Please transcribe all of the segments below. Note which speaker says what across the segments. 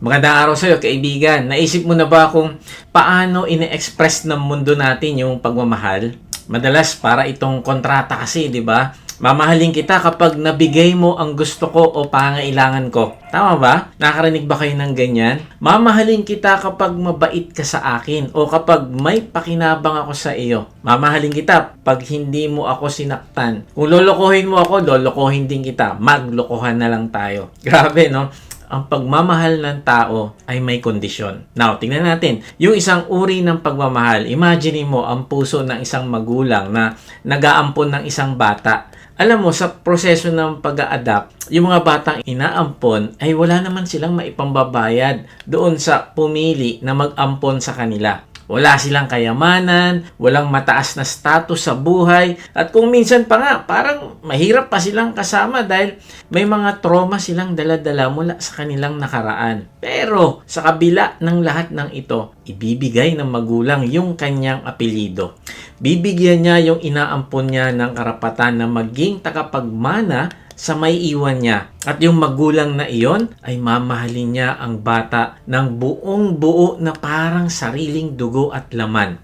Speaker 1: Magandang araw sa iyo, kaibigan. Naisip mo na ba kung paano ine-express ng mundo natin yung pagmamahal? Madalas para itong kontrata kasi, di ba? Mamahalin kita kapag nabigay mo ang gusto ko o pangailangan ko. Tama ba? Nakarinig ba kayo ng ganyan? Mamahalin kita kapag mabait ka sa akin o kapag may pakinabang ako sa iyo. Mamahalin kita pag hindi mo ako sinaktan. Kung lolokohin mo ako, lolokohin din kita. Maglokohan na lang tayo. Grabe, no? Ang pagmamahal ng tao ay may kondisyon. Now, tingnan natin. Yung isang uri ng pagmamahal, imagine mo ang puso ng isang magulang na nag-aampon ng isang bata. Alam mo, sa proseso ng pag-a-adapt, yung mga batang inaampon ay wala naman silang maipambabayad doon sa pumili na mag-ampon sa kanila. Wala silang kayamanan, walang mataas na status sa buhay, at kung minsan pa nga, parang mahirap pa silang kasama dahil may mga trauma silang dala-dala mula sa kanilang nakaraan. Pero sa kabila ng lahat ng ito, ibibigay ng magulang yung kanyang apelyido. Bibigyan niya yung inaampon niya ng karapatan na maging tagapagmana sa may iwan niya. At yung magulang na iyon ay mamahalin niya ang bata ng buong buo na parang sariling dugo at laman.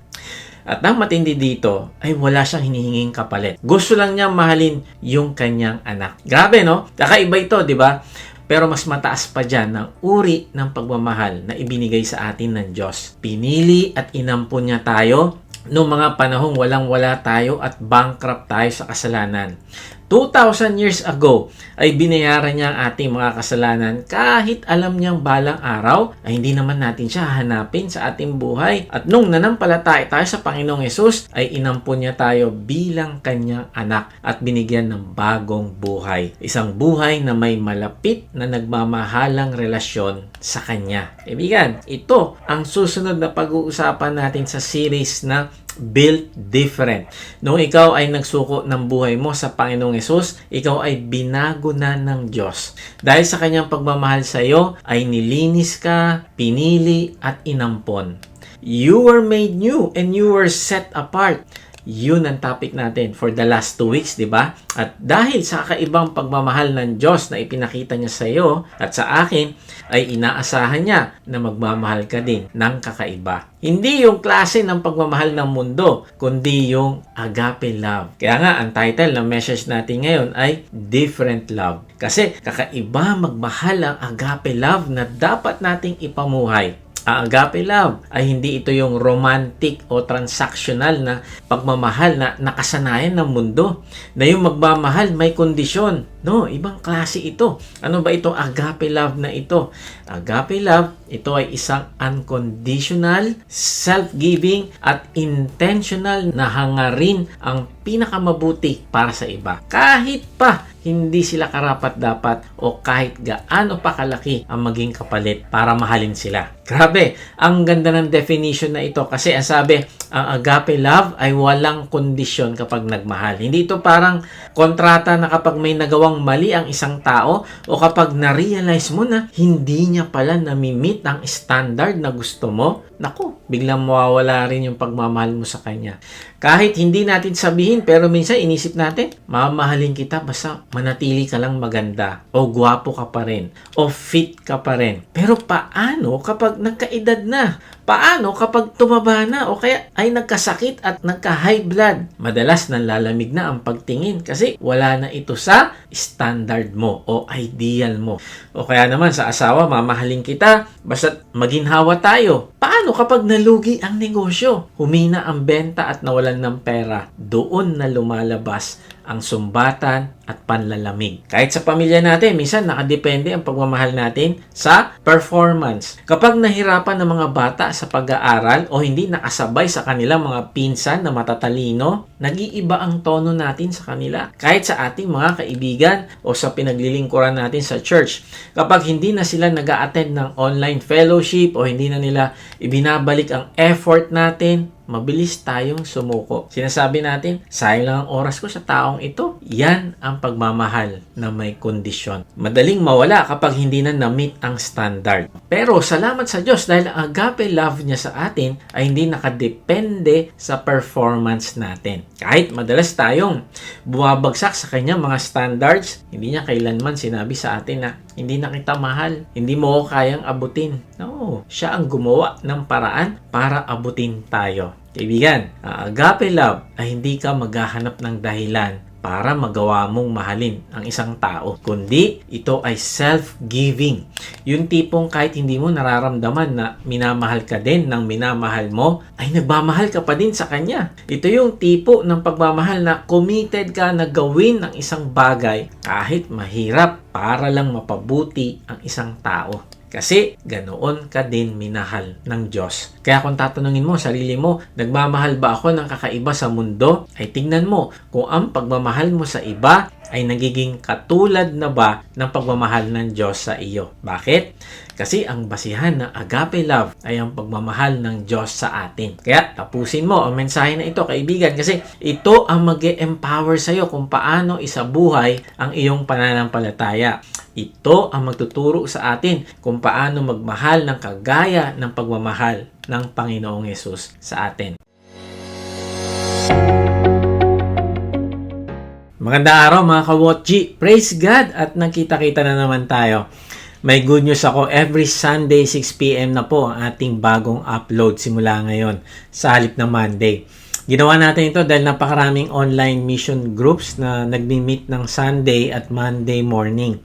Speaker 1: At ang matindi dito ay wala siyang hinihinging kapalit. Gusto lang niya mahalin yung kanyang anak. Grabe, no? Kakaiba ito, di ba? Pero mas mataas pa dyan ng uri ng pagmamahal na ibinigay sa atin ng Diyos. Pinili at inampun niya tayo noong mga panahong walang-wala tayo at bankrupt tayo sa kasalanan. 2,000 years ago ay binayaran niya ang ating mga kasalanan kahit alam niyang balang araw ay hindi naman natin siya hahanapin sa ating buhay. At nung nanampalataya tayo sa Panginoong Hesus ay inampun niya tayo bilang kanyang anak at binigyan ng bagong buhay. Isang buhay na may malapit na nagmamahalang relasyon sa kanya. Kaibigan, ito ang susunod na pag-uusapan natin sa series na Built Different. Nung ikaw ay nagsuko ng buhay mo sa Panginoong Hesus, ikaw ay binago na ng Diyos. Dahil sa kanyang pagmamahal sa iyo, ay nilinis ka, pinili at inampon. You were made new and you were set apart. Yun ang topic natin for the last 2 weeks, di ba? At dahil sa kakaibang pagmamahal ng Diyos na ipinakita niya sa iyo at sa akin, ay inaasahan niya na magmamahal ka din ng kakaiba. Hindi yung klase ng pagmamahal ng mundo, kundi yung agape love. Kaya nga, ang title ng message natin ngayon ay Different Love. Kasi kakaiba magmahal ang agape love na dapat nating ipamuhay. Ang agape love ay hindi ito yung romantic o transactional na pagmamahal na nakasanayan ng mundo. Na yung magmamahal may kondisyon. No, ibang klase ito. Ano ba itong agape love na ito? Agape love, ito ay isang unconditional, self-giving at intentional na hangarin ang pinakamabuti para sa iba. Kahit pa hindi sila karapat-dapat o kahit gaano pa kalaki ang maging kapalit para mahalin sila. Grabe, ang ganda ng definition na ito kasi ang sabi, ang agape love ay walang kondisyon kapag nagmahal. Hindi ito parang kontrata na kapag may nagawang mali ang isang tao o kapag na-realize mo na hindi niya pala nami-meet ang standard na gusto mo, naku, biglang mawawala rin yung pagmamahal mo sa kanya. Kahit hindi natin sabihin, pero minsan inisip natin, mamahalin kita basta manatili ka lang maganda, o gwapo ka pa rin, o fit ka pa rin. Pero paano kapag nagkaedad na? Paano kapag tumaba na o kaya ay nagkasakit at nagka-high blood? Madalas nanlalamig na ang pagtingin kasi wala na ito sa standard mo o ideal mo. O kaya naman sa asawa, mamahalin kita basta maginhawa tayo. Paano kapag nalugi ang negosyo? Humina ang benta at nawalan ng pera. Doon na lumalabas ang sumbatan at panlalamig. Kahit sa pamilya natin, minsan nakadepende ang pagmamahal natin sa performance. Kapag nahirapan ng mga bata sa pag-aaral o hindi nakasabay sa kanilang mga pinsan na matatalino, nag-iiba ang tono natin sa kanila. Kahit sa ating mga kaibigan o sa pinaglilingkuran natin sa church. Kapag hindi na sila nag-a-attend ng online fellowship o hindi na nila ibinabalik ang effort natin, mabilis tayong sumuko. Sinasabi natin, sayang lang ang oras ko sa taong ito. Yan ang pagmamahal na may kondisyon. Madaling mawala kapag hindi na na-meet ang standard. Pero salamat sa Diyos dahil ang agape love niya sa atin ay hindi nakadepende sa performance natin. Kahit madalas tayong bumabagsak sa kanyang mga standards, hindi niya kailanman sinabi sa atin na hindi na kita mahal, hindi mo ko kayang abutin. No, siya ang gumawa ng paraan para abutin tayo. Kaibigan, ang agape love ay hindi ka maghahanap ng dahilan para magawa mong mahalin ang isang tao, kundi ito ay self-giving. Yung tipong kahit hindi mo nararamdaman na minamahal ka din ng minamahal mo, ay nagmamahal ka pa din sa kanya. Ito yung tipo ng pagmamahal na committed ka na gawin ng isang bagay kahit mahirap para lang mapabuti ang isang tao. Kasi ganoon ka din minahal ng Diyos. Kaya kung tatanungin mo sarili mo, nagmamahal ba ako ng kakaiba sa mundo? Ay tingnan mo kung ang pagmamahal mo sa iba ay nagiging katulad na ba ng pagmamahal ng Diyos sa iyo. Bakit? Kasi ang basihan ng agape love ay ang pagmamahal ng Diyos sa atin. Kaya tapusin mo ang mensahe na ito, kaibigan, kasi ito ang mag-e-empower sa iyo kung paano isabuhay ang iyong pananampalataya. Ito ang magtuturo sa atin kung paano magmahal ng kagaya ng pagmamahal ng Panginoong Hesus sa atin. Magandang araw mga kawotchi. Praise God at nagkita-kita na naman tayo. May good news ako. Every Sunday 6 p.m. na po ang ating bagong upload simula ngayon sa halip ng Monday. Ginawa natin ito dahil napakaraming online mission groups na nagmi-meet ng Sunday at Monday morning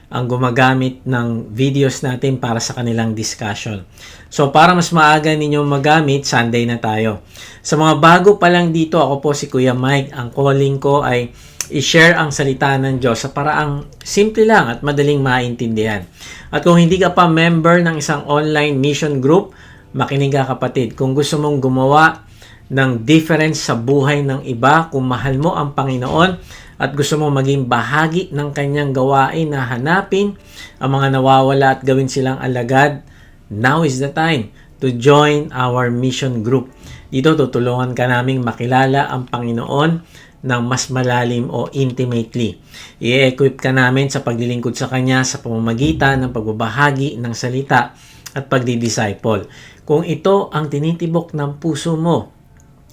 Speaker 1: ang gumagamit ng videos natin para sa kanilang discussion. So para mas maaga ninyong magamit, Sunday na tayo. Sa mga bago pa lang dito, ako po si Kuya Mike. Ang calling ko ay i-share ang salita ng Diyos sa paraang simple lang at madaling maintindihan. At kung hindi ka pa member ng isang online mission group, makinig ka kapatid. Kung gusto mong gumawa ng difference sa buhay ng iba, kung mahal mo ang Panginoon at gusto mong maging bahagi ng kanyang gawain na hanapin ang mga nawawala at gawin silang alagad, now is the time to join our mission group. Dito tutulungan ka naming makilala ang Panginoon ng mas malalim o intimately. I-equip ka namin sa paglilingkod sa Kanya sa pamamagitan ng pagbabahagi ng salita at pagdi-disciple. Kung ito ang tinitibok ng puso mo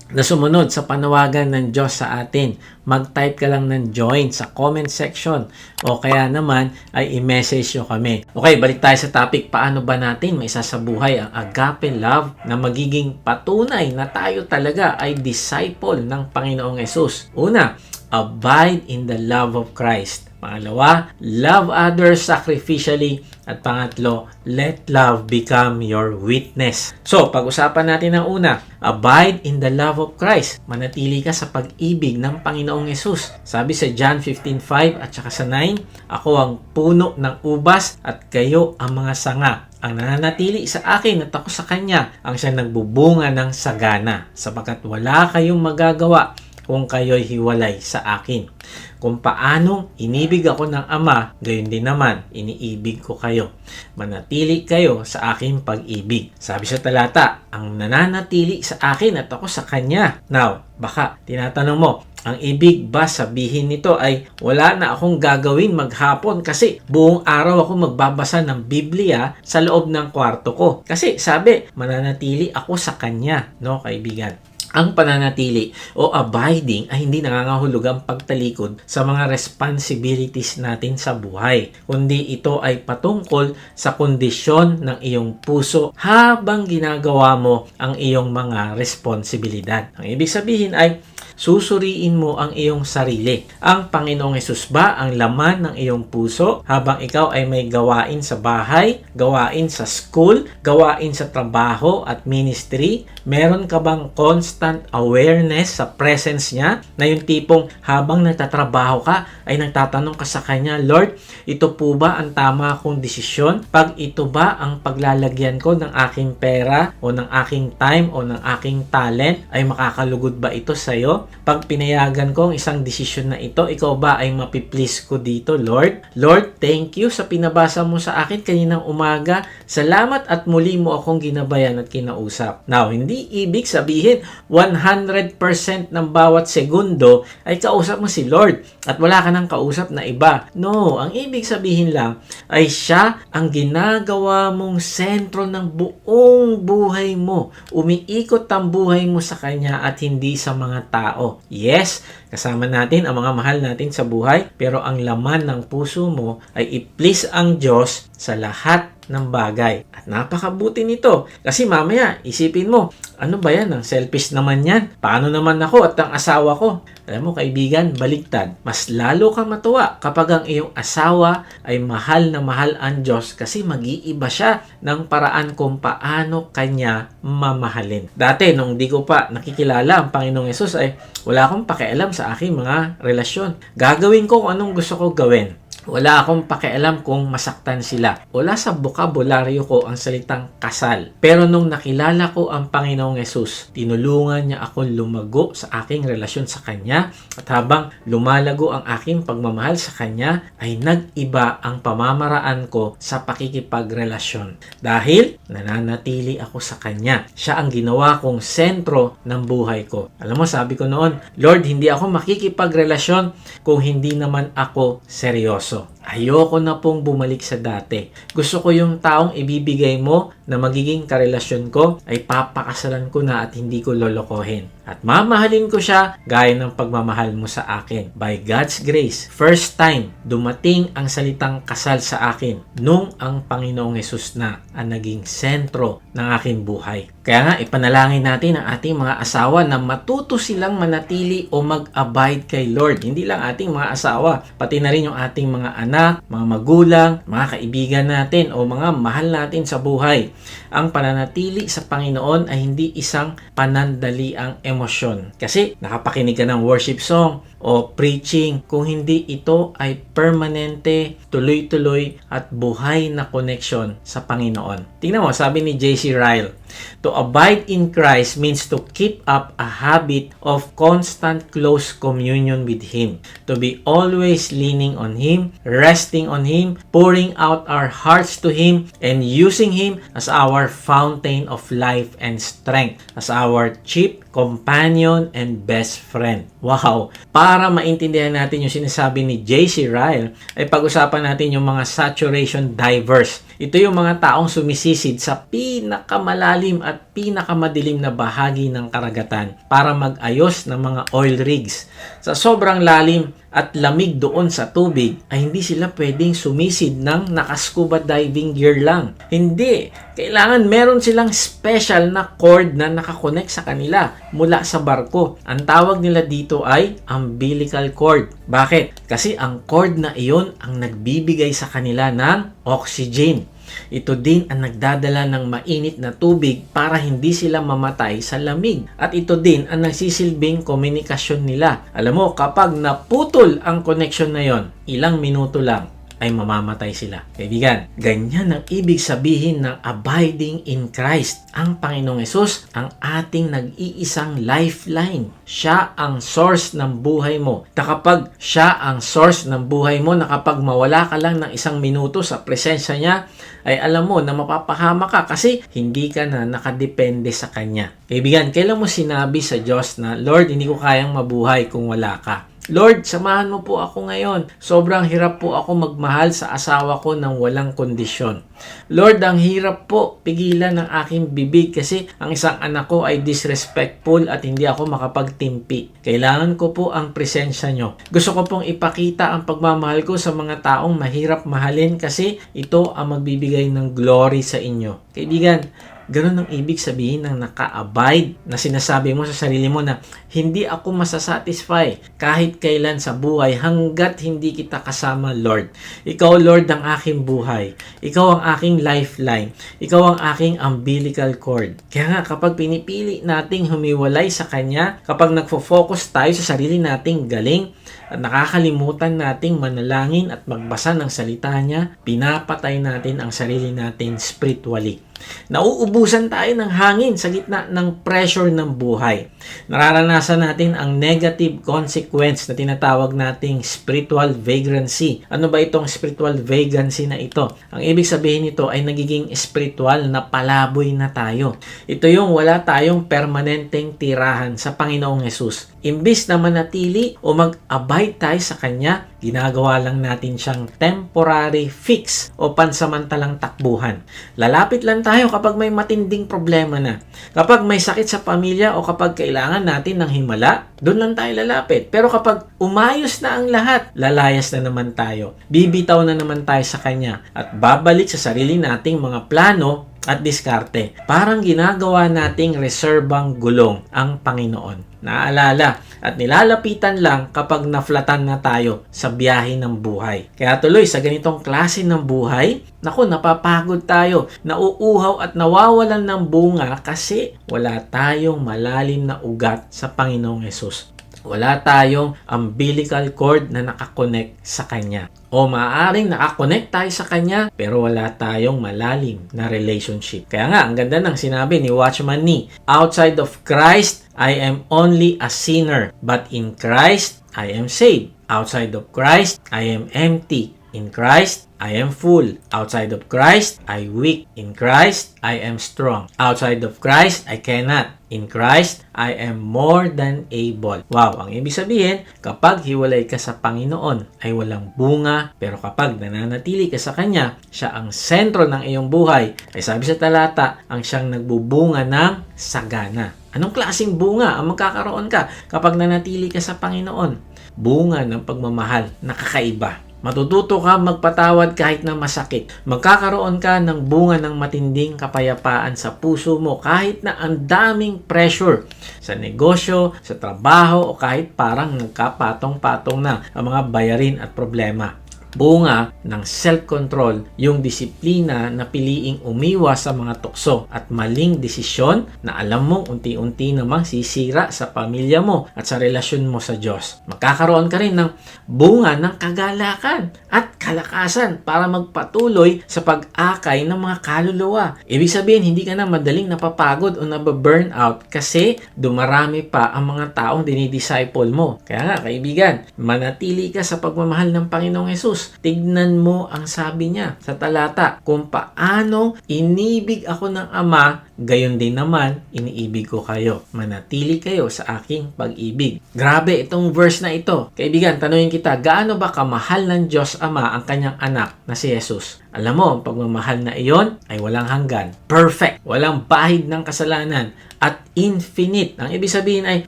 Speaker 1: na sumunod sa panawagan ng Diyos sa atin, mag-type ka lang ng join sa comment section o kaya naman ay i-message nyo kami. Okay, balik tayo sa topic. Paano ba natin maisasabuhay ang agape love na magiging patunay na tayo talaga ay disciple ng Panginoong Hesus? Una, abide in the love of Christ. Pangalawa, love others sacrificially. At pangatlo, let love become your witness. So, pag-usapan natin ang una, abide in the love of Christ. Manatili ka sa pag-ibig ng Panginoong Hesus. Sabi sa John 15:5 at saka sa 9, ako ang puno ng ubas at kayo ang mga sanga. Ang nananatili sa akin at ako sa kanya, ang siya nagbubunga ng sagana, sapagkat wala kayong magagawa kung kayo'y hiwalay sa akin. Kung paanong inibig ako ng Ama, gayon din naman, iniibig ko kayo. Manatili kayo sa aking pag-ibig. Sabi sa talata, ang nananatili sa akin at ako sa kanya. Now, baka tinatanong mo, ang ibig ba sabihin nito ay wala na akong gagawin maghapon kasi buong araw ako magbabasa ng Biblia sa loob ng kwarto ko. Kasi sabi, mananatili ako sa kanya, no kaibigan? Ang pananatili o abiding ay hindi nangangahulugang pagtalikod sa mga responsibilities natin sa buhay, kundi ito ay patungkol sa kondisyon ng iyong puso habang ginagawa mo ang iyong mga responsibilidad. Ang ibig sabihin ay susuriin mo ang iyong sarili. Ang Panginoong Hesus ba ang laman ng iyong puso habang ikaw ay may gawain sa bahay, gawain sa school, gawain sa trabaho at ministry? Meron ka bang constant awareness sa presence niya na yung tipong habang nagtatrabaho ka ay nagtatanong ka sa kanya, Lord, ito po ba ang tama kong desisyon? Pag ito ba ang paglalagyan ko ng aking pera o ng aking time o ng aking talent, ay makakalugod ba ito sa iyo? ko, pag pinayagan ko ang isang desisyon na ito, ikaw ba ay mapiplease ko dito, Lord? Lord, thank you sa pinabasa mo sa akin kaninang umaga. Salamat at muli mo akong ginabayan at kinausap. Now, hindi ibig sabihin 100% ng bawat segundo ay kausap mo si Lord at wala ka nang kausap na iba. No, ang ibig sabihin lang ay siya ang ginagawa mong sentro ng buong buhay mo. Umiikot ang buhay mo sa Kanya at hindi sa mga tao. Yes, kasama natin ang mga mahal natin sa buhay, pero ang laman ng puso mo ay i-please ang Diyos sa lahat ng bagay. At napakabuti nito. Kasi mamaya, isipin mo, ano ba yan? Ang selfish naman yan. Paano naman ako at ang asawa ko? Alam mo kaibigan, baligtad. Mas lalo ka matuwa kapag ang iyong asawa ay mahal na mahal ang Diyos kasi mag-iiba siya ng paraan kung paano kanya mamahalin. Dati, nung di ko pa nakikilala ang Panginoong Yesus ay wala akong pakialam sa aking mga relasyon. Gagawin ko kung anong gusto ko gawin. Wala akong pakialam kung masaktan sila. Wala sa bokabularyo ko ang salitang kasal. Pero nung nakilala ko ang Panginoong Yesus, tinulungan niya akong lumago sa aking relasyon sa Kanya. At habang lumalago ang aking pagmamahal sa Kanya, ay nag-iba ang pamamaraan ko sa pakikipagrelasyon. Dahil nananatili ako sa Kanya. Siya ang ginawa kong sentro ng buhay ko. Alam mo, sabi ko noon, Lord, hindi ako makikipagrelasyon kung hindi naman ako seryoso. Ayoko na pong bumalik sa dati. Gusto ko yung taong ibibigay mo na magiging karelasyon ko ay papakasalan ko na at hindi ko lolokohin. At mamahalin ko siya gaya ng pagmamahal mo sa akin. By God's grace, first time dumating ang salitang kasal sa akin nung ang Panginoong Hesus na ang naging sentro ng aking buhay. Kaya nga, ipanalangin natin ang ating mga asawa na matuto silang manatili o mag-abide kay Lord. Hindi lang ating mga asawa, pati na rin yung ating mga anak, mga magulang, mga kaibigan natin o mga mahal natin sa buhay. Ang pananatili sa Panginoon ay hindi isang panandaliang emosyon. Kasi nakapakinig ka ng worship song o preaching kung hindi ito ay permanente, tuloy-tuloy at buhay na connection sa Panginoon. Tingnan mo, sabi ni J.C. Ryle, to abide in Christ means to keep up a habit of constant close communion with Him, to be always leaning on Him, resting on Him, pouring out our hearts to Him, and using Him as our fountain of life and strength, as our chief companion and best friend. Wow! Para maintindihan natin yung sinasabi ni J.C. Ryle, ay pag-usapan natin yung mga saturation divers. Ito yung mga taong sumisisid sa pinakamalalim at pinakamadilim na bahagi ng karagatan para mag-ayos ng mga oil rigs. Sa sobrang lalim at lamig doon sa tubig, ay hindi sila pwedeng sumisid ng naka-scuba diving gear lang. Hindi. Kailangan meron silang special na cord na nakakonect sa kanila mula sa barko. Ang tawag nila dito ay umbilical cord. Bakit? Kasi ang cord na iyon ang nagbibigay sa kanila ng oxygen. Ito din ang nagdadala ng mainit na tubig para hindi sila mamatay sa lamig. At ito din ang nagsisilbing komunikasyon nila. Alam mo, kapag naputol ang connection na yon, ilang minuto lang ay mamamatay sila. Kaibigan, ganyan ang ibig sabihin ng abiding in Christ. Ang Panginoong Hesus ang ating nag-iisang lifeline. Siya ang source ng buhay mo. Na kapag siya ang source ng buhay mo, na kapag mawala ka lang ng isang minuto sa presensya niya, ay alam mo na mapapahama ka kasi hindi ka na nakadepende sa Kanya. Kaibigan, kailan mo sinabi sa Diyos na, Lord, hindi ko kayang mabuhay kung wala ka? Lord, samahan mo po ako ngayon. Sobrang hirap po ako magmahal sa asawa ko ng walang kondisyon. Lord, ang hirap po pigilan ng aking bibig kasi ang isang anak ko ay disrespectful at hindi ako makapagtimpi. Kailangan ko po ang presensya nyo. Gusto ko pong ipakita ang pagmamahal ko sa mga taong mahirap mahalin kasi ito ang magbibigay ng glory sa inyo. Kaibigan, ganun ang ibig sabihin ng naka-abide na sinasabi mo sa sarili mo na hindi ako masasatisfy kahit kailan sa buhay hanggat hindi kita kasama, Lord. Ikaw, Lord, ang aking buhay. Ikaw ang aking lifeline. Ikaw ang aking umbilical cord. Kaya nga, kapag pinipili nating humiwalay sa Kanya, kapag nagfo-focus tayo sa sarili nating galing, at nakakalimutan nating manalangin at magbasa ng salita niya, pinapatay natin ang sarili natin spiritually. Nauubusan tayo ng hangin sa gitna ng pressure ng buhay. Nararanasan natin ang negative consequence na tinatawag nating spiritual vagrancy. Ano ba itong spiritual vagrancy na ito? Ang ibig sabihin nito ay nagiging spiritual na palaboy na tayo. Ito yung wala tayong permanenteng tirahan sa Panginoong Hesus. Imbis na manatili o mag-abide tayo sa Kanya, ginagawa lang natin siyang temporary fix o pansamantalang takbuhan. Lalapit lang tayo kapag may matinding problema na. Kapag may sakit sa pamilya o kapag kailangan natin ng himala, doon lang tayo lalapit. Pero kapag umayos na ang lahat, lalayas na naman tayo. Bibitaw na naman tayo sa Kanya at babalik sa sarili nating mga plano at diskarte. Parang ginagawa nating reserbang gulong ang Panginoon. Naalala at nilalapitan lang kapag naflatan na tayo sa biyahe ng buhay. Kaya tuloy sa ganitong klase ng buhay, naku, napapagod tayo, nauuhaw at nawawalan ng bunga kasi wala tayong malalim na ugat sa Panginoong Hesus. Wala tayong umbilical cord na nakakonect sa Kanya. O maaaring nakakonect tayo sa Kanya pero wala tayong malalim na relationship. Kaya nga, ang ganda ng sinabi ni Watchman Nee, outside of Christ, I am only a sinner, but in Christ, I am saved. Outside of Christ, I am empty. In Christ, I am full. Outside of Christ, I weak. In Christ, I am strong. Outside of Christ, I cannot. In Christ, I am more than able. Wow, ang ibig sabihin, kapag hiwalay ka sa Panginoon, ay walang bunga. Pero kapag nananatili ka sa Kanya, siya ang sentro ng iyong buhay. Ay sabi sa talata, ang siyang nagbubunga ng sagana. Anong klaseng bunga ang magkakaroon ka kapag nanatili ka sa Panginoon? Bunga ng pagmamahal na kakaiba. Matututo ka magpatawad kahit na masakit. Magkakaroon ka ng bunga ng matinding kapayapaan sa puso mo kahit na ang daming pressure sa negosyo, sa trabaho o kahit parang nagkapatong-patong na ang mga bayarin at problema. Bunga ng self-control, yung disiplina na piliing umiwas sa mga tukso at maling desisyon na alam mong unti-unti namang sisira sa pamilya mo at sa relasyon mo sa Diyos. Magkakaroon ka rin ng bunga ng kagalakan at kalakasan para magpatuloy sa pag-akay ng mga kaluluwa. Ibig sabihin, hindi ka na madaling napapagod o nababurnout kasi dumarami pa ang mga taong dinidisciple mo. Kaya nga, kaibigan, manatili ka sa pagmamahal ng Panginoong Hesus. Tignan mo ang sabi niya sa talata, kung paano inibig ako ng Ama, gayon din naman iniibig ko kayo. Manatili kayo sa aking pag-ibig. Grabe itong verse na ito. Kaibigan, tanungin kita, gaano ba kamahal ng Diyos Ama ang kanyang anak na si Jesus? Alam mo, ang pagmamahal na iyon ay walang hanggan. Perfect. Walang bahid ng kasalanan. At infinite. Ang ibig sabihin ay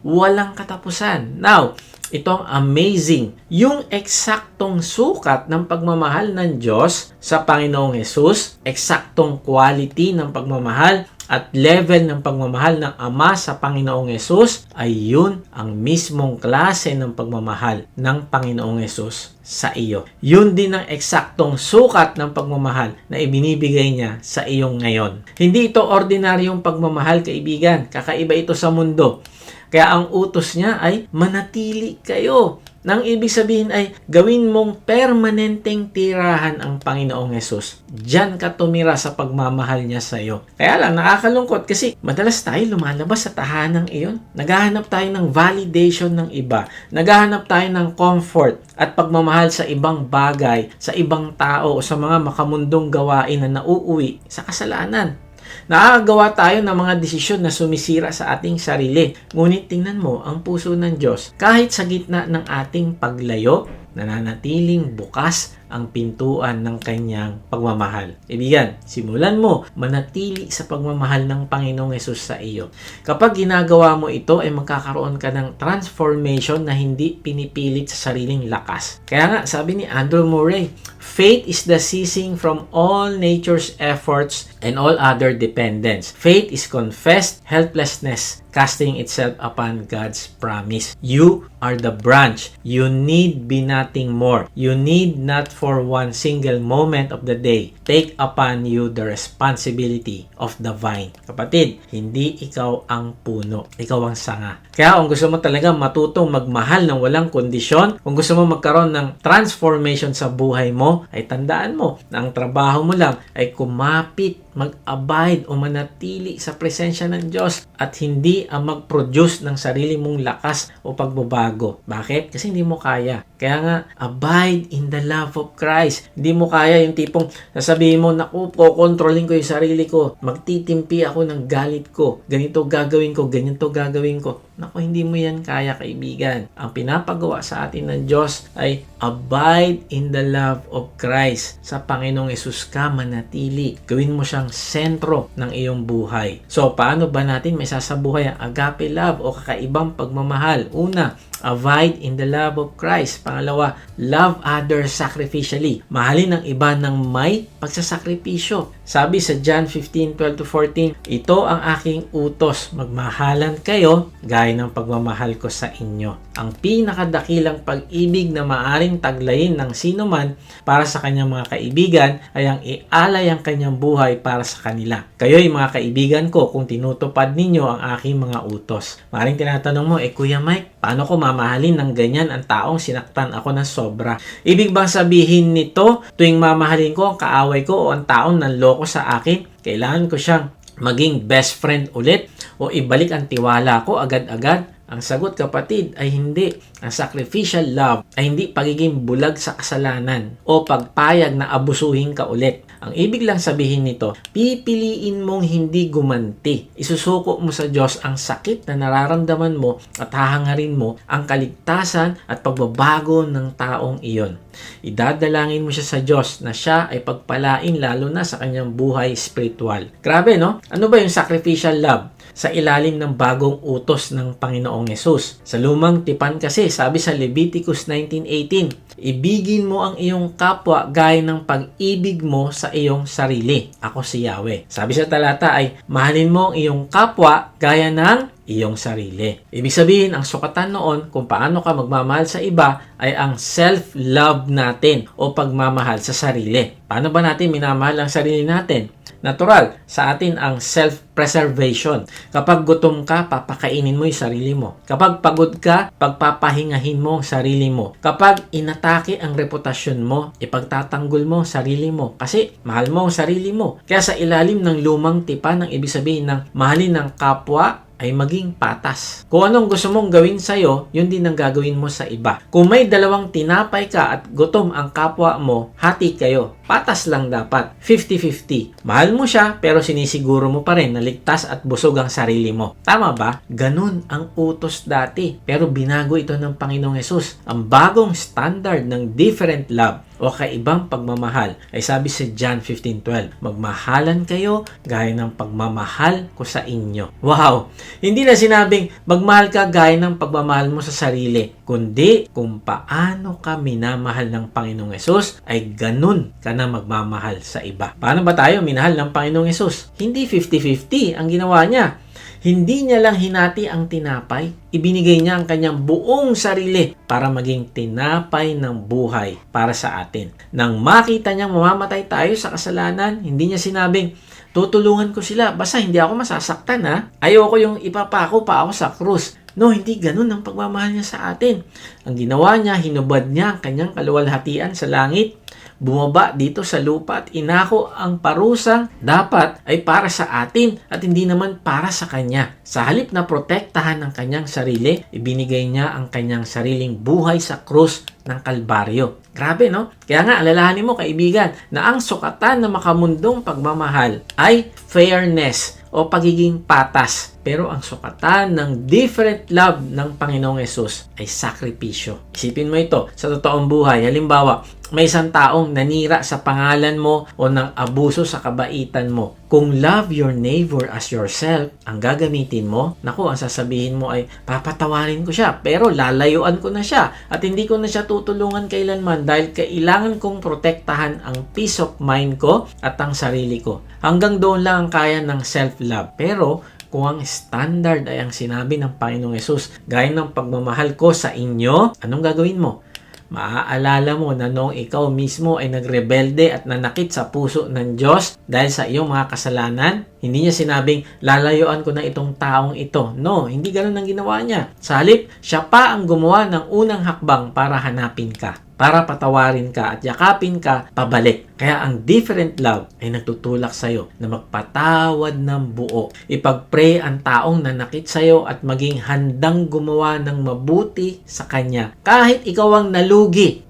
Speaker 1: walang katapusan. Now, itong amazing, yung eksaktong sukat ng pagmamahal ng Diyos sa Panginoong Hesus, eksaktong quality ng pagmamahal at level ng pagmamahal ng Ama sa Panginoong Hesus ay yun ang mismong klase ng pagmamahal ng Panginoong Hesus sa iyo. Yun din ang eksaktong sukat ng pagmamahal na ibinibigay niya sa iyong ngayon. Hindi ito ordinaryong pagmamahal, kaibigan. Kakaiba ito sa mundo. Kaya ang utos niya ay manatili kayo. Nang ibig sabihin ay gawin mong permanenteng tirahan ang Panginoong Hesus. Diyan ka tumira sa pagmamahal niya sa iyo. Kaya lang nakakalungkot kasi madalas tayo lumalabas sa tahanang iyon. Naghahanap tayo ng validation ng iba. Naghahanap tayo ng comfort at pagmamahal sa ibang bagay, sa ibang tao o sa mga makamundong gawain na nauuwi sa kasalanan. Nakakagawa tayo ng mga desisyon na sumisira sa ating sarili. Ngunit tingnan mo ang puso ng Diyos. Kahit sa gitna ng ating paglayo, nananatiling bukas ang pintuan ng kanyang pagmamahal. Ibigan, simulan mo manatili sa pagmamahal ng Panginoong Hesus sa iyo. Kapag ginagawa mo ito, ay magkakaroon ka ng transformation na hindi pinipilit sa sariling lakas. Kaya nga, sabi ni Andrew Murray, faith is the ceasing from all nature's efforts and all other dependence. Faith is confessed helplessness, casting itself upon God's promise. You are the branch. You need be nothing more. You need not for one single moment of the day, take upon you the responsibility of the vine. Kapatid, hindi ikaw ang puno, ikaw ang sanga. Kaya kung gusto mo talaga matutong magmahal ng walang kondisyon, kung gusto mo magkaroon ng transformation sa buhay mo, ay tandaan mo na ang trabaho mo lang ay kumapit, mag-abide o manatili sa presensya ng Diyos at hindi ang mag-produce ng sarili mong lakas o pagbabago. Bakit? Kasi hindi mo kaya. Kaya nga, abide in the love of Christ. Hindi mo kaya yung tipong sasabihin mo, naku, kontrolin ko yung sarili ko. Magtitimpi ako ng galit ko. Ganito gagawin ko, ganito gagawin ko. Naku, hindi mo yan kaya, kaibigan. Ang pinapagawa sa atin ng Diyos ay abide in the love of Christ. Sa Panginoong Yesus ka manatili. Gawin mo siyang sentro ng iyong buhay. So, paano ba natin may sasabuhay ang agape love o kakaibang pagmamahal? Una, abide in the love of Christ. Pangalawa, love others sacrificially. Mahalin ang iba ng may pagsasakripisyo. Sabi sa John 15:12-14, ito ang aking utos, magmahalan kayo gaya ng pagmamahal ko sa inyo. Ang pinakadakilang pag-ibig na maaring taglayin ng sino man para sa kanyang mga kaibigan ay ang ialay ang kanyang buhay para sa kanila. Kayo'y mga kaibigan ko kung tinutupad ninyo ang aking mga utos. Maaaring tinatanong mo, Kuya Mike, paano ko mamahalin ng ganyan ang taong sinaktan ako ng sobra? Ibig bang sabihin nito, tuwing mamahalin ko ang kaaway ko o ang taong nanloko sa akin, kailangan ko siyang maging best friend ulit o ibalik ang tiwala ko agad-agad? Ang sagot, kapatid, ay hindi. Ang sacrificial love ay hindi pagiging bulag sa kasalanan o pagpayag na abusuhin ka ulit. Ang ibig lang sabihin nito, pipiliin mong hindi gumanti. Isusuko mo sa Diyos ang sakit na nararamdaman mo at hahangarin mo ang kaligtasan at pagbabago ng taong iyon. Idadalangin mo siya sa Diyos na siya ay pagpalain lalo na sa kanyang buhay spiritual. Grabe, no? Ano ba yung sacrificial love? Sa ilalim ng bagong utos ng Panginoong Yesus. Sa lumang tipan kasi, sabi sa Leviticus 19:18, ibigin mo ang iyong kapwa gaya ng pag-ibig mo sa iyong sarili. Ako si Yahweh. Sabi sa talata ay, mahalin mo ang iyong kapwa gaya ng iyong sarili. Ibig sabihin, ang sukatan noon kung paano ka magmamahal sa iba ay ang self-love natin o pagmamahal sa sarili. Paano ba natin minamahal ang sarili natin? Natural, sa atin ang self-preservation. Kapag gutom ka, papakainin mo yung sarili mo. Kapag pagod ka, pagpapahingahin mo ang sarili mo. Kapag inatake ang reputasyon mo, ipagtatanggol mo ang sarili mo. Kasi mahal mo ang sarili mo. Kaya sa ilalim ng lumang tipan, ang ibig sabihin ng mahalin ng kapwa, ay maging patas. Kung anong gusto mong gawin sa'yo, yun din ang gagawin mo sa iba. Kung may dalawang tinapay ka at gutom ang kapwa mo, hati kayo. Patas lang dapat. 50-50. Mahal mo siya, pero sinisiguro mo pa rin na ligtas at busog ang sarili mo. Tama ba? Ganun ang utos dati. Pero binago ito ng Panginoong Yesus. Ang bagong standard ng different love o kaibang pagmamahal ay sabi sa John 15:12, magmahalan kayo gaya ng pagmamahal ko sa inyo. Wow! Hindi na sinabing magmahal ka gaya ng pagmamahal mo sa sarili, kundi kung paano ka minamahal ng Panginoong Yesus ay ganun ka na magmamahal sa iba. Paano ba tayo minahal ng Panginoong Yesus? Hindi 50-50 ang ginawa niya. Hindi niya lang hinati ang tinapay, ibinigay niya ang kanyang buong sarili para maging tinapay ng buhay para sa atin. Nang makita niyang mamamatay tayo sa kasalanan, hindi niya sinabing, tutulungan ko sila, basta hindi ako masasaktan ha. Ayoko yung ipapako pa ako sa krus. No, hindi ganun ang pagmamahal niya sa atin. Ang ginawa niya, hinubad niya ang kanyang kaluwalhatian sa langit, bumaba dito sa lupa at inako ang parusang dapat ay para sa atin at hindi naman para sa kanya. Sa halip na protektahan ang kanyang sarili, ibinigay niya ang kanyang sariling buhay sa krus ng Kalbaryo. Grabe, no? Kaya nga, alalahanin mo, kaibigan, na ang sukatan ng makamundong pagmamahal ay fairness o pagiging patas. Pero ang sukatan ng different love ng Panginoong Yesus ay sakripisyo. Isipin mo ito sa totoong buhay. Halimbawa, may isang taong nanira sa pangalan mo o ng abuso sa kabaitan mo. Kung love your neighbor as yourself ang gagamitin mo, naku, ang sasabihin mo ay papatawarin ko siya pero lalayuan ko na siya at hindi ko na siya tutulungan kailanman dahil kailangan kong protektahan ang peace of mind ko at ang sarili ko. Hanggang doon lang ang kaya ng self-love. Pero kung ang standard ay ang sinabi ng Panginoong Yesus, gaya ng pagmamahal ko sa inyo, anong gagawin mo? Maaalala mo na noong ikaw mismo ay nagrebelde at nanakit sa puso ng Diyos dahil sa iyong mga kasalanan, hindi niya sinabing, lalayuan ko na itong taong ito. No, hindi ganun ang ginawa niya. Sa halip, siya pa ang gumawa ng unang hakbang para hanapin ka, para patawarin ka at yakapin ka pabalik. Kaya ang different love ay nagtutulak sa'yo na magpatawad ng buo. Ipag-pray ang taong nanakit sa'yo at maging handang gumawa ng mabuti sa kanya. Kahit ikaw ang nalugi.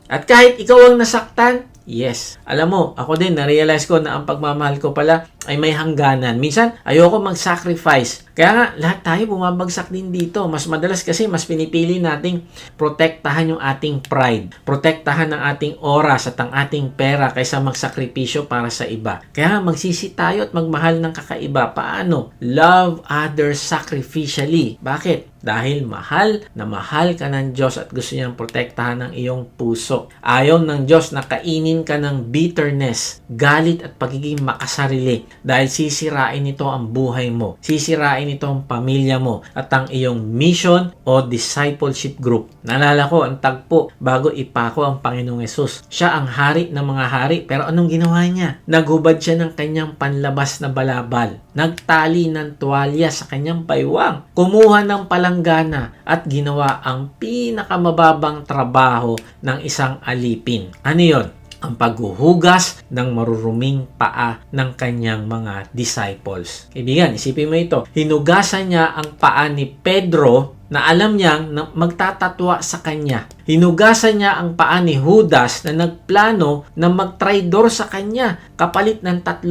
Speaker 1: At kahit ikaw ang nasaktan, yes. Alam mo, ako din, na-realize ko na ang pagmamahal ko pala ay may hangganan. Minsan, ayoko mag-sacrifice. Kaya nga, lahat tayo bumabagsak din dito. Mas madalas kasi, mas pinipili nating protektahan yung ating pride. Protektahan ang ating oras at ang ating pera kaysa magsakripisyo para sa iba. Kaya magsisi tayo at magmahal ng kakaiba. Paano? Love others sacrificially. Bakit? Dahil mahal na mahal ka ng Diyos at gusto niyang protektahan ang iyong puso. Ayaw ng Diyos na kainin ka ng bitterness, galit at pagiging makasarili dahil sisirain ito ang buhay mo. Sisirain ito ang pamilya mo at ang iyong mission o discipleship group. Naalala ko ang tagpo bago ipako ang Panginoong Yesus. Siya ang hari ng mga hari pero anong ginawa niya? Naghubad siya ng kanyang panlabas na balabal. Nagtali ng tuwalya sa kanyang baywang. Kumuha ng palanggana at ginawa ang pinakamababang trabaho ng isang alipin. Ano yun? Ang paghuhugas ng maruruming paa ng kanyang mga disciples. Kaibigan, isipin mo ito. Hinugasan niya ang paa ni Pedro na alam niyang magtatatwa sa kanya. Hinugasan niya ang paa ni Judas na nagplano na magtraidor sa kanya kapalit ng 30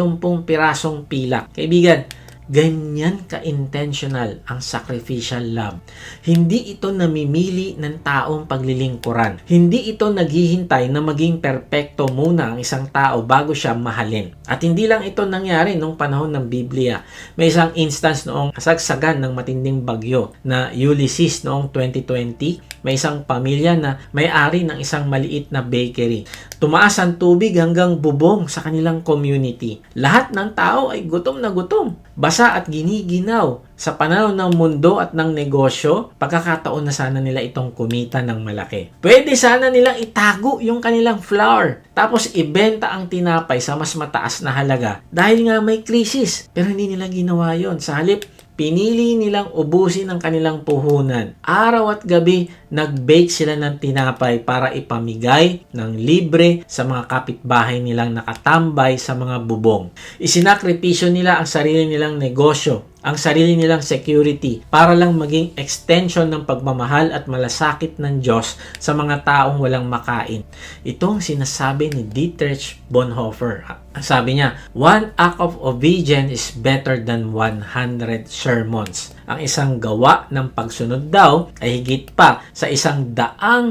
Speaker 1: pirasong pilak. Kaibigan, ganyan ka-intentional ang sacrificial love. Hindi ito namimili ng taong paglilingkuran. Hindi ito naghihintay na maging perpekto muna ang isang tao bago siya mahalin. At hindi lang ito nangyari noong panahon ng Biblia. May isang instance noong kasagsagan ng matinding bagyo na Ulysses noong 2020. May isang pamilya na may-ari ng isang maliit na bakery. Tumaas ang tubig hanggang bubong sa kanilang community. Lahat ng tao ay gutom na gutom. Basa at giniginaw. Sa panahon ng mundo at ng negosyo, pagkakataon na sana nila itong kumita ng malaki. Pwede sana nilang itago yung kanilang flour, tapos ibenta ang tinapay sa mas mataas na halaga dahil nga may krisis. Pero hindi nila ginawa yon. Sa halip, pinili nilang ubusin ang kanilang puhunan. Araw at gabi, nag-bake sila ng tinapay para ipamigay ng libre sa mga kapitbahay nilang nakatambay sa mga bubong. Isinakripisyo nila ang sarili nilang negosyo, ang sarili nilang security para lang maging extension ng pagmamahal at malasakit ng Diyos sa mga taong walang makain. Ito ang sinasabi ni Dietrich Bonhoeffer. Sabi niya, one act of obedience is better than 100 sermons. Ang isang gawa ng pagsunod daw ay higit pa sa 100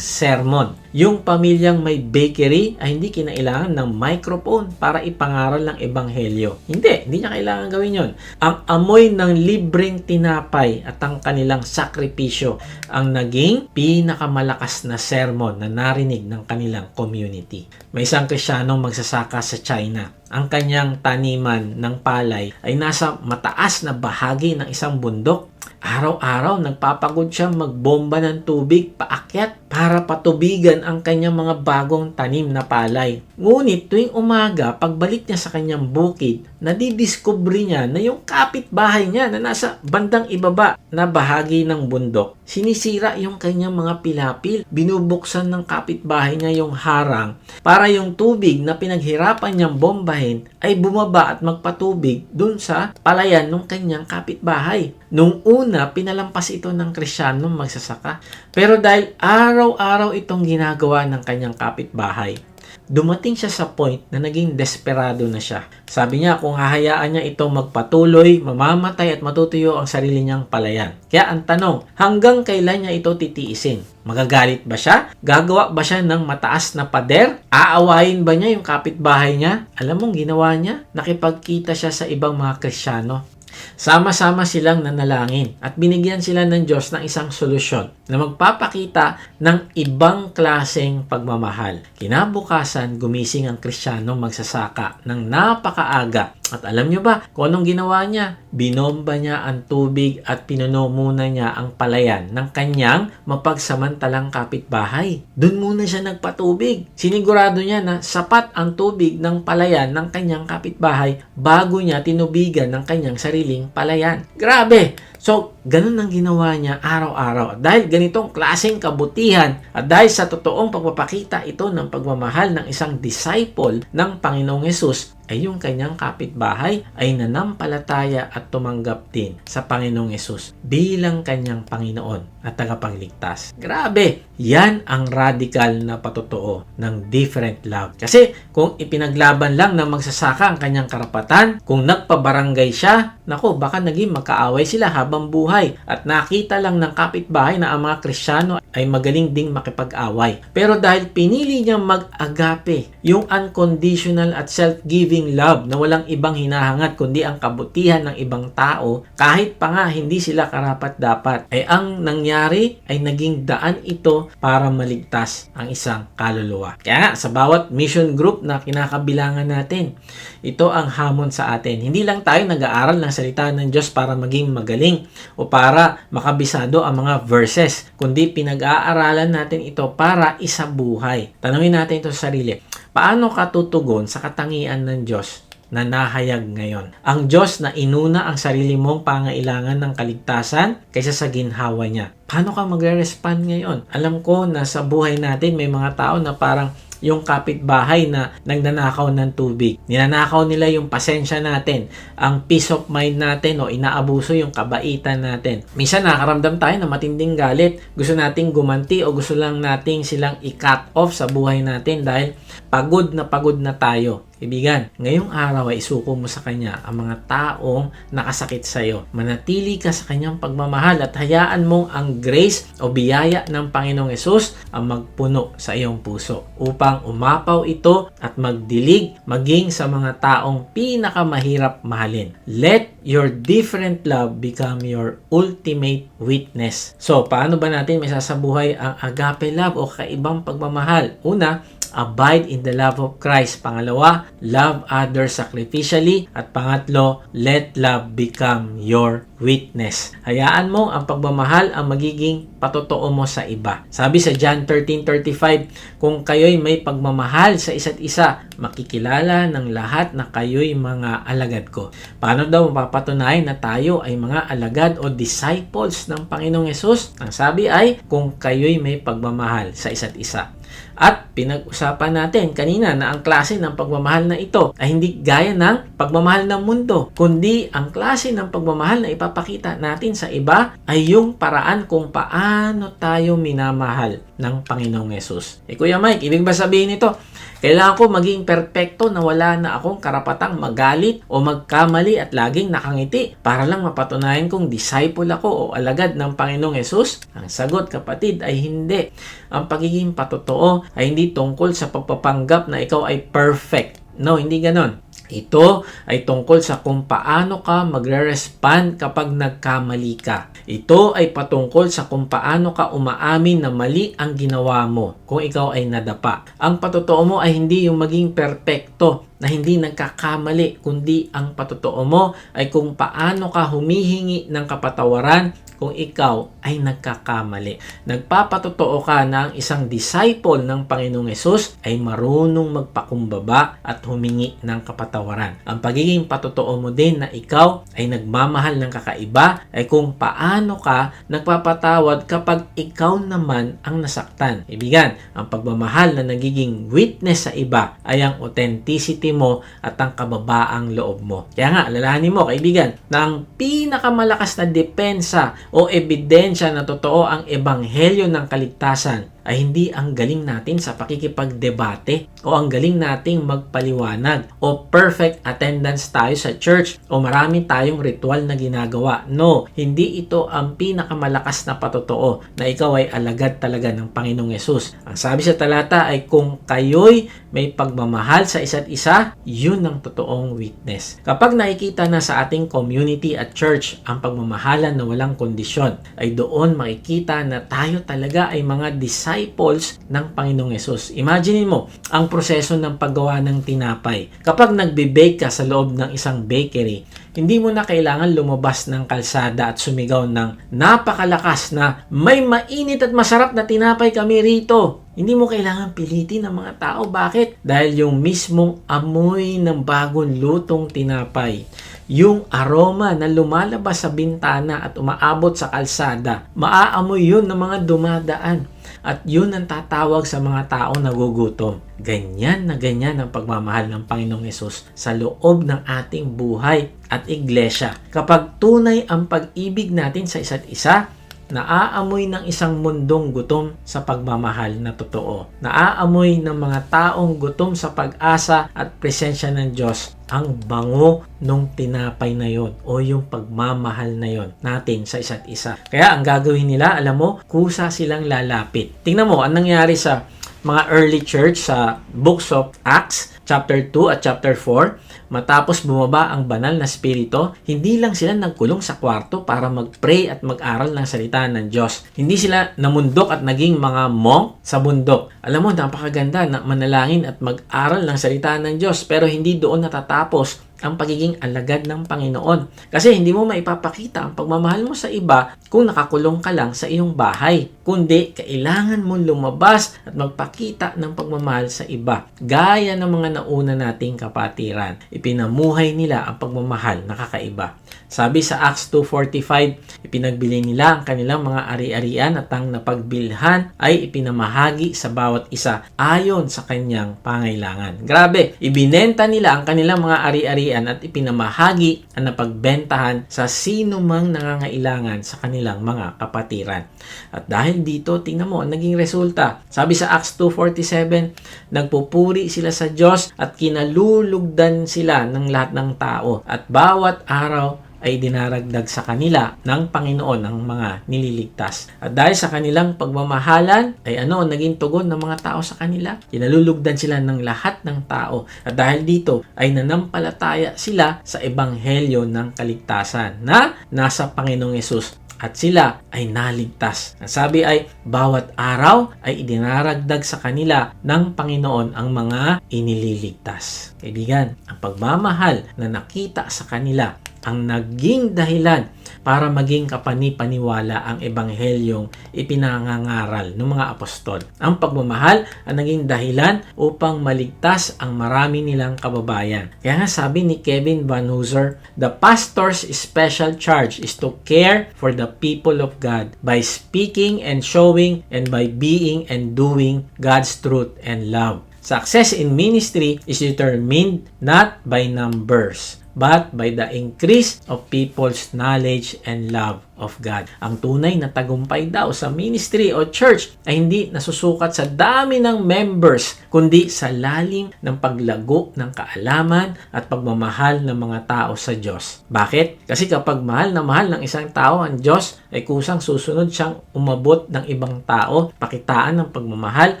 Speaker 1: sermon. Yung pamilyang may bakery ay hindi kinailangan ng microphone para ipangaral ng ebanghelyo. Hindi niya kailangan gawin yon. Ang amoy ng libreng tinapay at ang kanilang sakripisyo ang naging pinakamalakas na sermon na narinig ng kanilang community. May isang Kristiyanong magsasaka sa China. Ang kanyang taniman ng palay ay nasa mataas na bahagi ng isang bundok. Araw-araw nagpapagod siya magbomba ng tubig paakyat para patubigan ang kanyang mga bagong tanim na palay. Ngunit tuwing umaga, pagbalik niya sa kanyang bukid, nadidiscover niya na yung kapitbahay niya na nasa bandang ibaba na bahagi ng bundok, sinisira yung kanyang mga pilapil. Binubuksan ng kapitbahay niya yung harang para yung tubig na pinaghirapan niyang bombahin ay bumaba at magpatubig dun sa palayan ng kanyang kapitbahay. Nung una, pinalampas ito ng Kristiyanong magsasaka. Pero dahil araw-araw itong ginagawa ng kanyang kapitbahay, dumating siya sa point na naging desperado na siya. Sabi niya kung hahayaan niya itong magpatuloy, mamamatay at matutuyo ang sarili niyang palayan. Kaya ang tanong, hanggang kailan niya ito titiisin? Magagalit ba siya? Gagawa ba siya ng mataas na pader? Aawayin ba niya yung kapitbahay niya? Alam mong ginawa niya? Nakipagkita siya sa ibang mga Kristiyano. Sama-sama silang nanalangin at binigyan sila ng Diyos ng isang solusyon na magpapakita ng ibang klaseng pagmamahal. Kinabukasan, gumising ang Kristiyanong magsasaka ng napakaaga At alam nyo ba kung anong ginawa niya? Binomba niya ang tubig at pinuno muna niya ang palayan ng kanyang mapagsamantalang kapitbahay. Doon muna siya nagpatubig. Sinigurado niya na sapat ang tubig ng palayan ng kanyang kapitbahay bago niya tinubigan ng kanyang sariling palayan. Grabe! So, ganun ang ginawa niya araw-araw. Dahil ganitong klaseng kabutihan at dahil sa totoong pagpapakita ito ng pagmamahal ng isang disciple ng Panginoong Hesus, ay yung kanyang kapitbahay ay nanampalataya at tumanggap din sa Panginoong Hesus bilang kanyang Panginoon at tagapagligtas. Grabe! Yan ang radical na patotoo ng different love. Kasi kung ipinaglaban lang ng magsasaka ang kanyang karapatan, kung nagpabarangay siya, nako, baka naging magkaaway sila habang buhay at nakita lang ng kapitbahay na ang mga Kristiyano ay magaling ding makipag-away. Pero dahil pinili niyang mag-agape, yung unconditional at self-giving love na walang ibang hinahangat kundi ang kabutihan ng ibang tao, kahit pa nga hindi sila karapat-dapat, ay ang nangyari ay naging daan ito para maligtas ang isang kaluluwa. Kaya nga, sa bawat mission group na kinakabilangan natin, ito ang hamon sa atin. Hindi lang tayo nag-aaral ng salita ng Diyos para maging magaling o para makabisado ang mga verses, kundi pinag-aaralan natin ito para isabuhay. Tanungin natin ito sa sarili. Paano ka tutugon sa katangian ng Diyos na nahayag ngayon? Ang Diyos na inuna ang sarili mong pangailangan ng kaligtasan kaysa sa ginhawa niya. Paano ka magre-respond ngayon? Alam ko na sa buhay natin may mga tao na parang yung kapitbahay na nagnanakaw ng tubig. Ninanakaw nila yung pasensya natin, ang peace of mind natin o inaabuso yung kabaitan natin. Minsan nakakaramdam tayo na matinding galit. Gusto nating gumanti o gusto lang nating silang i-cut off sa buhay natin dahil pagod na tayo. Ibigan, ngayong araw ay isuko mo sa Kanya ang mga taong nakasakit sa iyo. Manatili ka sa Kanyang pagmamahal at hayaan mong ang grace o biyaya ng Panginoong Hesus ang magpuno sa iyong puso upang umapaw ito at magdilig maging sa mga taong pinakamahirap mahalin. Let your different love become your ultimate witness. So, paano ba natin masasabuhay ang agape love o kaibang pagmamahal? Una, abide in the love of Christ. Pangalawa, love others sacrificially. At pangatlo, let love become your witness. Hayaan mo ang pagmamahal ang magiging patotoo mo sa iba. Sabi sa John 13:35, kung kayo'y may pagmamahal sa isa't isa, makikilala ng lahat na kayo'y mga alagad ko. Paano daw mapapatunayan na tayo ay mga alagad o disciples ng Panginoong Hesus? Ang sabi ay, kung kayo'y may pagmamahal sa isa't isa. At pinag-usapan natin kanina na ang klase ng pagmamahal na ito ay hindi gaya ng pagmamahal ng mundo, kundi ang klase ng pagmamahal na ipapakita natin sa iba ay yung paraan kung paano tayo minamahal ng Panginoong Hesus. Kuya Mike, ibig ba sabihin nito, kailangan ko maging perpekto na wala na akong karapatang magalit o magkamali at laging nakangiti para lang mapatunayan kong disciple ako o alagad ng Panginoong Hesus? Ang sagot, kapatid, ay hindi. Ang pagiging patotoo ay hindi tungkol sa pagpapanggap na ikaw ay perfect. No, hindi ganon. Ito ay tungkol sa kung paano ka magre-respond kapag nagkamali ka. Ito ay patungkol sa kung paano ka umaamin na mali ang ginawa mo kung ikaw ay nadapa. Ang patotoo mo ay hindi yung maging perpekto na hindi nagkakamali, kundi ang patotoo mo ay kung paano ka humihingi ng kapatawaran kung ikaw ay nagkakamali. Nagpapatotoo ka na ang isang disciple ng Panginoong Hesus ay marunong magpakumbaba at humingi ng kapatawaran. Ang pagiging patotoo mo din na ikaw ay nagmamahal ng kakaiba ay kung paano ka nagpapatawad kapag ikaw naman ang nasaktan. Ibigan, ang pagmamahal na nagiging witness sa iba ay ang authenticity mo at ang kababaang loob mo. Kaya nga, alalahanin mo, kaibigan, na ang pinakamalakas na depensa o ebidensya na totoo ang ebanghelyo ng kaligtasan ay hindi ang galing natin sa pakikipagdebate o ang galing nating magpaliwanag o perfect attendance tayo sa church o marami tayong ritual na ginagawa. No, hindi ito ang pinakamalakas na patotoo na ikaw ay alagad talaga ng Panginoong Hesus. Ang sabi sa talata ay kung kayo'y may pagmamahal sa isa't isa, yun ang totoong witness. Kapag nakikita na sa ating community at church ang pagmamahalan na walang kondisyon, ay doon makikita na tayo talaga ay mga disciples disciples ng Panginoong Yesus. Imagine mo ang proseso ng paggawa ng tinapay. Kapag nagbe-bake ka sa loob ng isang bakery, hindi mo na kailangan lumabas ng kalsada at sumigaw ng napakalakas na may mainit at masarap na tinapay kami rito. Hindi mo kailangan pilitin ng mga tao. Bakit? Dahil yung mismong amoy ng bagong lutong tinapay, yung aroma na lumalabas sa bintana at umaabot sa kalsada, maaamoy yun ng mga dumadaan. At yun ang tatawag sa mga taong nagugutom. Ganyan na ganyan ang pagmamahal ng Panginoong Yesus sa loob ng ating buhay at iglesia. Kapag tunay ang pag-ibig natin sa isa't isa, naaamoy ng isang mundong gutom sa pagmamahal na totoo. Naaamoy ng mga taong gutom sa pag-asa at presensya ng Diyos ang bango nung tinapay na yon o yung pagmamahal na yon natin sa isa't isa. Kaya ang gagawin nila, alam mo, kusa silang lalapit. Tingnan mo, ang nangyari sa mga early church sa books of Acts, chapter 2 at chapter 4, matapos bumaba ang banal na spirito, hindi lang sila nagkulong sa kwarto para mag-pray at mag-aral ng salita ng Diyos. Hindi sila namundok at naging mga monk sa bundok. Alam mo, napakaganda na manalangin at mag-aral ng salita ng Diyos, pero hindi doon natatapos ang pagiging alagad ng Panginoon. Kasi hindi mo maipapakita ang pagmamahal mo sa iba kung nakakulong ka lang sa iyong bahay. Kundi, kailangan mo lumabas at magpakita ng pagmamahal sa iba. Gaya ng mga nauna nating kapatiran. Ipinamuhay nila ang pagmamahal na kakaiba. Sabi sa Acts 2:45, ipinagbili nila ang kanilang mga ari-arian at ang napagbilhan ay ipinamahagi sa bawat isa ayon sa kanyang pangailangan. Grabe, ibinenta nila ang kanilang mga ari-arian at ipinamahagi ang napagbentahan sa sino mang nangangailangan sa kanilang mga kapatiran. At dahil dito, tingnan mo, ang naging resulta. Sabi sa Acts 2:47, nagpupuri sila sa Diyos at kinalulugdan sila ng lahat ng tao at bawat araw ay dinaragdag sa kanila ng Panginoon ang mga nililigtas. At dahil sa kanilang pagmamahalan, ay naging tugon ng mga tao sa kanila? Kinalulugdan sila ng lahat ng tao. At dahil dito, ay nanampalataya sila sa ebanghelyo ng kaligtasan na nasa Panginoong Yesus. At sila ay naligtas. Ang sabi ay, bawat araw ay idinaragdag sa kanila ng Panginoon ang mga inililigtas. Kaibigan, ang pagmamahal na nakita sa kanila ang naging dahilan para maging kapani-paniwala ang ebanghelyong ipinangangaral ng mga apostol. Ang pagmamahal ang naging dahilan upang maligtas ang marami nilang kababayan. Kaya nga sabi ni Kevin Van Hooser, the pastor's special charge is to care for the people of God by speaking and showing and by being and doing God's truth and love. Success in ministry is determined not by numbers, but by the increase of people's knowledge and love of God. Ang tunay na tagumpay daw sa ministry o church ay hindi nasusukat sa dami ng members, kundi sa lalim ng paglago ng kaalaman at pagmamahal ng mga tao sa Diyos. Bakit? Kasi kapag mahal na mahal ng isang tao ang Diyos, ay kusang susunod siyang umabot ng ibang tao, pakitaan ng pagmamahal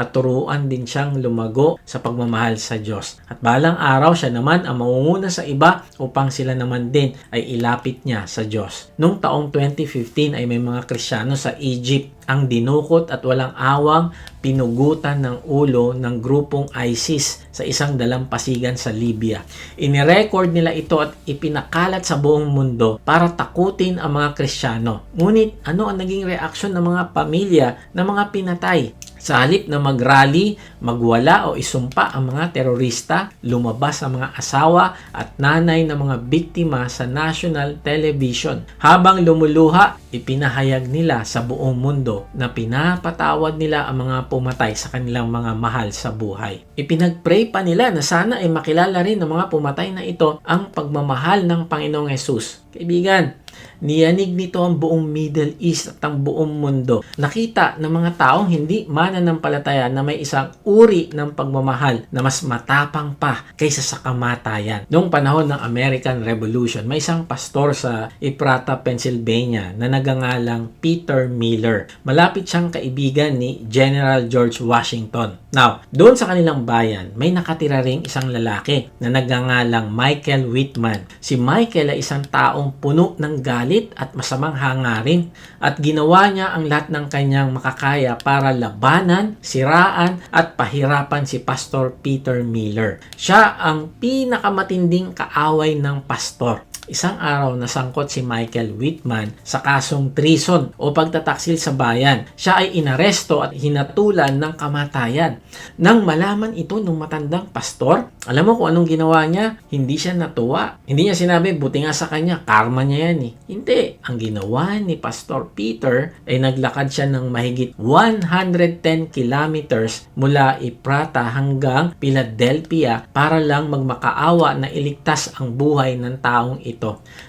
Speaker 1: at turuan din siyang lumago sa pagmamahal sa Diyos. At balang araw siya naman ang mangunguna sa iba upang sila naman din ay ilapit niya sa Diyos. Noong taong 2015 ay may mga Kristiyano sa Egypt ang dinukot at walang awang pinugutan ng ulo ng grupong ISIS sa isang dalampasigan sa Libya. Inirecord nila ito at ipinakalat sa buong mundo para takutin ang mga Kristiyano. Ngunit ano ang naging reaksyon ng mga pamilya ng mga pinatay? Sa halip na mag-rally, magwala o isumpa ang mga terorista, lumabas ang mga asawa at nanay ng mga biktima sa national television. Habang lumuluha, ipinahayag nila sa buong mundo na pinapatawad nila ang mga pumatay sa kanilang mga mahal sa buhay. Ipinagpray pa nila na sana ay makilala rin ng mga pumatay na ito ang pagmamahal ng Panginoong Yesus. Kaibigan, niyanig nito ang buong Middle East at ang buong mundo. Nakita ng mga taong hindi mananampalataya na may isang uri ng pagmamahal na mas matapang pa kaysa sa kamatayan. Noong panahon ng American Revolution, may isang pastor sa Ephrata, Pennsylvania na nagangalang Peter Miller. Malapit siyang kaibigan ni General George Washington. Now, doon sa kanilang bayan, may nakatira ring isang lalaki na nagangalang Michael Whitman. Si Michael ay isang taong puno ng galit at masamang hangarin at ginawa niya ang lahat ng kanyang makakaya para labanan, siraan at pahirapan si Pastor Peter Miller. Siya ang pinakamatinding kaaway ng pastor. Isang araw nasangkot si Michael Whitman sa kasong treason o pagtataksil sa bayan. Siya ay inaresto at hinatulan ng kamatayan. Nang malaman ito ng matandang pastor, alam mo kung anong ginawa niya? Hindi siya natuwa. Hindi niya sinabi, buti nga sa kanya, karma niya yan eh. Hindi. Ang ginawa ni Pastor Peter ay naglakad siya ng mahigit 110 kilometers mula Ephrata hanggang Philadelphia para lang magmakaawa na iligtas ang buhay ng taong ito.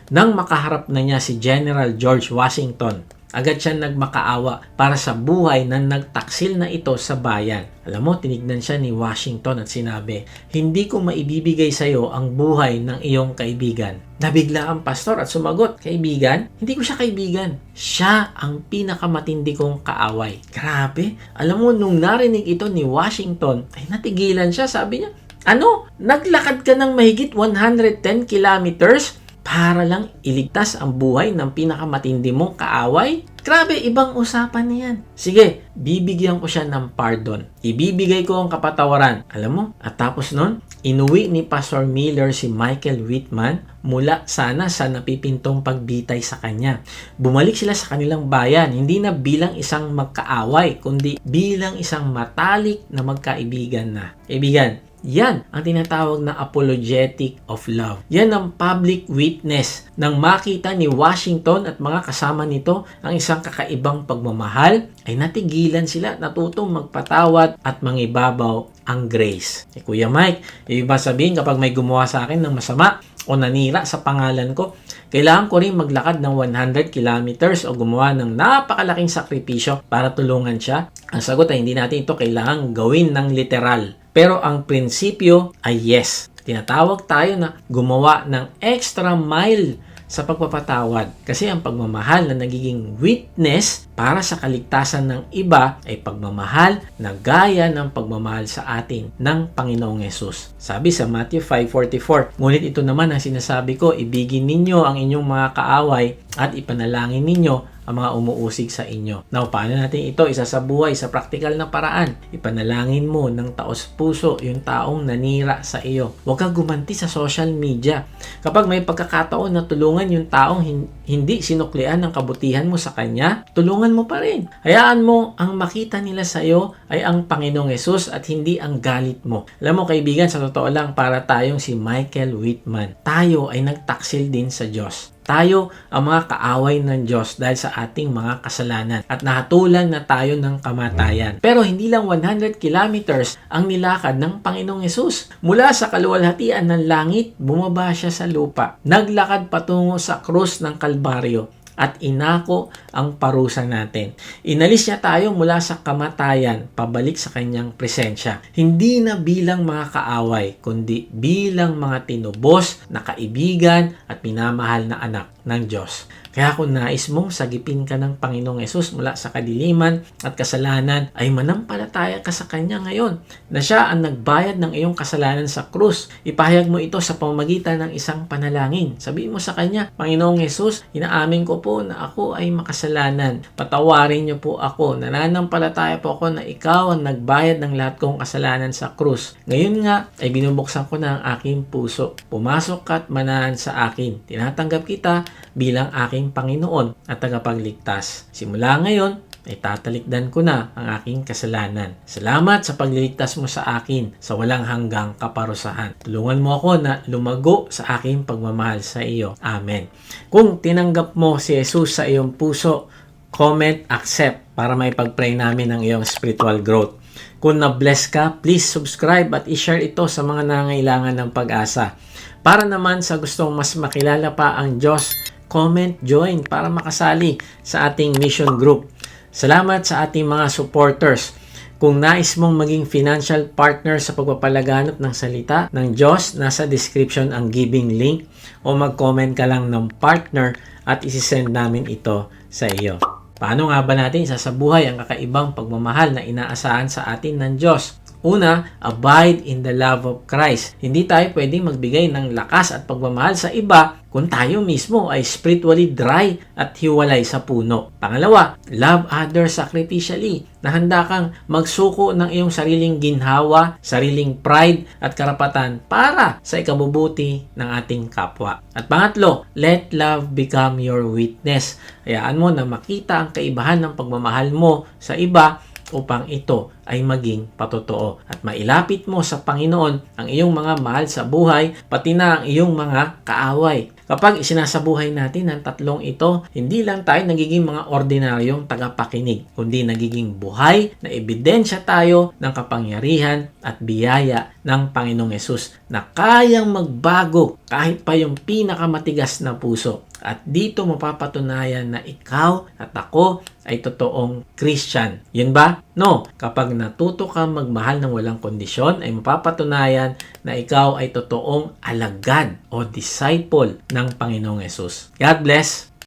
Speaker 1: Nang makaharap na niya si General George Washington, agad siya nagmakaawa para sa buhay na nagtaksil na ito sa bayan. Alam mo, tinignan siya ni Washington at sinabi, hindi ko maibibigay sa iyo ang buhay ng iyong kaibigan. Nabigla ang pastor at sumagot, kaibigan? Hindi ko siya kaibigan. Siya ang pinakamatindi kong kaaway. Grabe. Alam mo, nung narinig ito ni Washington, ay natigilan siya. Sabi niya, ano? Naglakad ka ng mahigit 110 kilometers para lang iligtas ang buhay ng pinakamatindi mong kaaway? Grabe, ibang usapan na yan. Sige, bibigyan ko siya ng pardon. Ibibigay ko ang kapatawaran. Alam mo, at tapos nun, inuwi ni Pastor Miller si Michael Whitman mula sana sa napipintong pagbitay sa kanya. Bumalik sila sa kanilang bayan, hindi na bilang isang magkaaway, kundi bilang isang matalik na magkaibigan na. Kaibigan, yan ang tinatawag na apologetic of love. Yan ang public witness nang makita ni Washington at mga kasama nito ang isang kakaibang pagmamahal, ay natigilan sila, natutong magpatawad at mangibabaw ang grace. Kuya Mike, yung iba sabihin kapag may gumawa sa akin ng masama o nanira sa pangalan ko, kailangan ko rin maglakad ng 100 kilometers o gumawa ng napakalaking sakripisyo para tulungan siya. Ang sagot ay hindi natin ito kailangan gawin ng literal. Pero ang prinsipyo ay yes. Tinatawag tayo na gumawa ng extra mile sa pagpapatawad. Kasi ang pagmamahal na nagiging witness para sa kaligtasan ng iba ay pagmamahal na gaya ng pagmamahal sa atin ng Panginoong Yesus. Sabi sa Matthew 5:44, ngunit ito naman ang sinasabi ko, ibigin ninyo ang inyong mga kaaway at ipanalangin ninyo ang mga umuusig sa inyo. Now, paano natin ito isasabuhay sa praktikal na paraan? Ipanalangin mo ng taos puso yung taong nanira sa iyo. Huwag kang gumanti sa social media. Kapag may pagkakataon na tulungan yung taong hindi sinuklian ng kabutihan mo sa kanya, tulungan mo pa rin. Hayaan mo ang makita nila sa iyo ay ang Panginoong Yesus at hindi ang galit mo. Alam mo kaibigan, sa totoo lang, para tayong si Michael Whitman, tayo ay nagtaksil din sa Diyos. Tayo ang mga kaaway ng Diyos dahil sa ating mga kasalanan at nahatulan na tayo ng kamatayan. Pero hindi lang 100 kilometers ang nilakad ng Panginoong Yesus. Mula sa kaluwalhatian ng langit, bumaba siya sa lupa. Naglakad patungo sa krus ng Kalbaryo at inako ang parusa natin. Inalis niya tayo mula sa kamatayan pabalik sa kanyang presensya. Hindi na bilang mga kaaway, kundi bilang mga tinubos na kaibigan at minamahal na anak ng Diyos. Kaya kung nais mong sagipin ka ng Panginoong Yesus mula sa kadiliman at kasalanan, ay manampalataya ka sa Kanya ngayon na Siya ang nagbayad ng iyong kasalanan sa krus. Ipahayag mo ito sa pamamagitan ng isang panalangin. Sabihin mo sa Kanya, Panginoong Yesus, inaamin ko po na ako ay makasalanan. Patawarin niyo po ako. Nananampalataya po ako na Ikaw ang nagbayad ng lahat kong kasalanan sa krus. Ngayon nga, ay binubuksan ko na ang aking puso. Pumasok ka at manahan sa akin. Tinatanggap kita bilang aking Panginoon at tagapagligtas. Simula ngayon, ay tatalikdan ko na ang aking kasalanan. Salamat sa pagliligtas mo sa akin sa walang hanggang kaparusahan. Tulungan mo ako na lumago sa aking pagmamahal sa iyo. Amen. Kung tinanggap mo si Jesus sa iyong puso, comment, accept para maipag-pray namin ang iyong spiritual growth. Kung na-bless ka, please subscribe at i-share ito sa mga nangangailangan ng pag-asa. Para naman sa gustong mas makilala pa ang Diyos, comment, join para makasali sa ating mission group. Salamat sa ating mga supporters. Kung nais mong maging financial partner sa pagpapalaganap ng salita ng Diyos, nasa description ang giving link o mag-comment ka lang ng partner at isisend namin ito sa iyo. Paano nga ba natin isasabuhay ang kakaibang pagmamahal na inaasahan sa atin ng Diyos? Una, abide in the love of Christ. Hindi tayo pwedeng magbigay ng lakas at pagmamahal sa iba kung tayo mismo ay spiritually dry at hiwalay sa puno. Pangalawa, love others sacrificially. Na handa kang magsuko ng iyong sariling ginhawa, sariling pride at karapatan para sa ikabubuti ng ating kapwa. At pangatlo, let love become your witness. Hayaan mo na makita ang kaibahan ng pagmamahal mo sa iba upang ito ay maging patotoo at mailapit mo sa Panginoon ang iyong mga mahal sa buhay, pati na ang iyong mga kaaway. Kapag isinasabuhay natin ang tatlong ito, hindi lang tayo nagiging mga ordinaryong tagapakinig, kundi nagiging buhay na ebidensya tayo ng kapangyarihan at biyaya ng Panginoong Hesus na kayang magbago kahit pa yung pinakamatigas na puso. At dito mapapatunayan na ikaw at ako ay totoong Christian. Yun ba? No. Kapag natuto kang magmahal ng walang kondisyon, ay mapapatunayan na ikaw ay totoong alagad o disciple ng Panginoong Hesus. God bless!